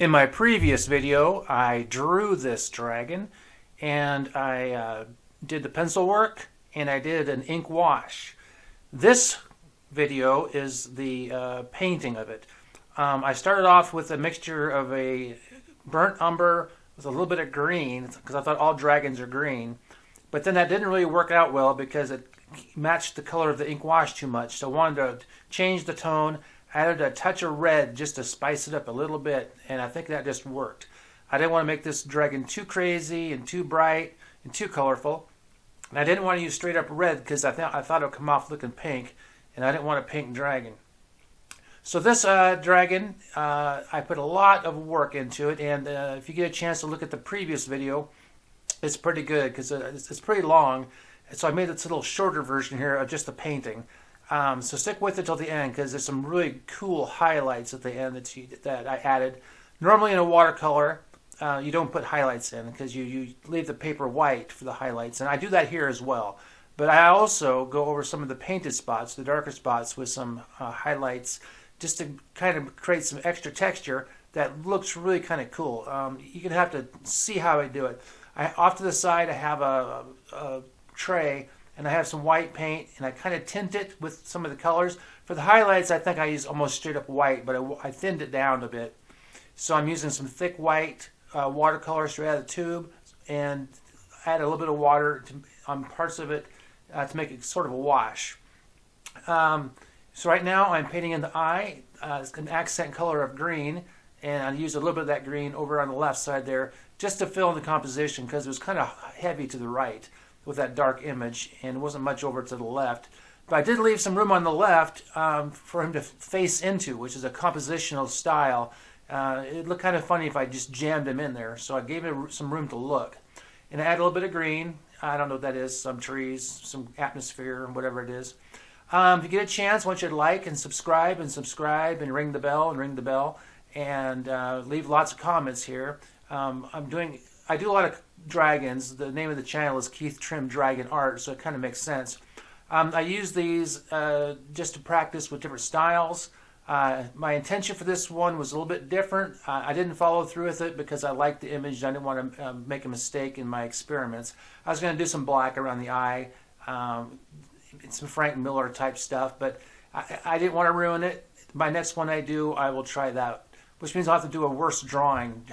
In my previous video, I drew this dragon, and I did the pencil work, and I did an ink wash. This video is the painting of it. I started off with a mixture of a burnt umber with a little bit of green, because I thought all dragons are green. But then that didn't really work out well because it matched the color of the ink wash too much. So I wanted to change the tone. I added a touch of red just to spice it up a little bit, and I think that just worked. I didn't want to make this dragon too crazy and too bright and too colorful. And I didn't want to use straight up red because I thought it would come off looking pink, and I didn't want a pink dragon. So this dragon, I put a lot of work into it, and if you get a chance to look at the previous video, it's pretty good because it's pretty long. So I made this little shorter version here of just the painting. So stick with it till the end because there's some really cool highlights at the end that I added. Normally in a watercolor, you don't put highlights in because you leave the paper white for the highlights, and I do that here as well. But I also go over some of the painted spots, the darker spots, with some highlights just to kind of create some extra texture that looks really kind of cool. You're going to have to see how I do it. Off to the side I have a tray, and I have some white paint, and I kind of tint it with some of the colors. For the highlights, I think I use almost straight up white, but I thinned it down a bit. So I'm using some thick white watercolor straight out of the tube, and add a little bit of water on parts of it to make it sort of a wash. So right now I'm painting in the eye. It's an accent color of green, and I use a little bit of that green over on the left side there just to fill in the composition because it was kind of heavy to the right with that dark image, and wasn't much over to the left. But I did leave some room on the left for him to face into, which is a compositional style. It looked kind of funny if I just jammed him in there, so I gave him some room to look. And I add a little bit of green. I don't know what that is, some trees, some atmosphere, whatever it is. If you get a chance, I want you to like and subscribe and ring the bell and leave lots of comments here. I do a lot of dragons. The name of the channel is Keith Trimm Dragon Art, so it kind of makes sense. I use these just to practice with different styles. My intention for this one was a little bit different. I didn't follow through with it because I liked the image. I didn't want to make a mistake in my experiments. I was going to do some black around the eye, some Frank Miller type stuff, but I didn't want to ruin it. My next one I do, I will try that, which means I'll have to do a worse drawing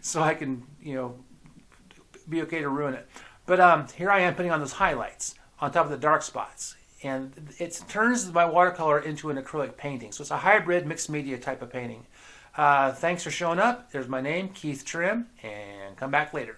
so I can, be okay to ruin it. But here I am putting on those highlights on top of the dark spots, and it turns my watercolor into an acrylic painting. So it's a hybrid mixed media type of painting. Thanks for showing up. There's my name, Keith Trimm, and come back later.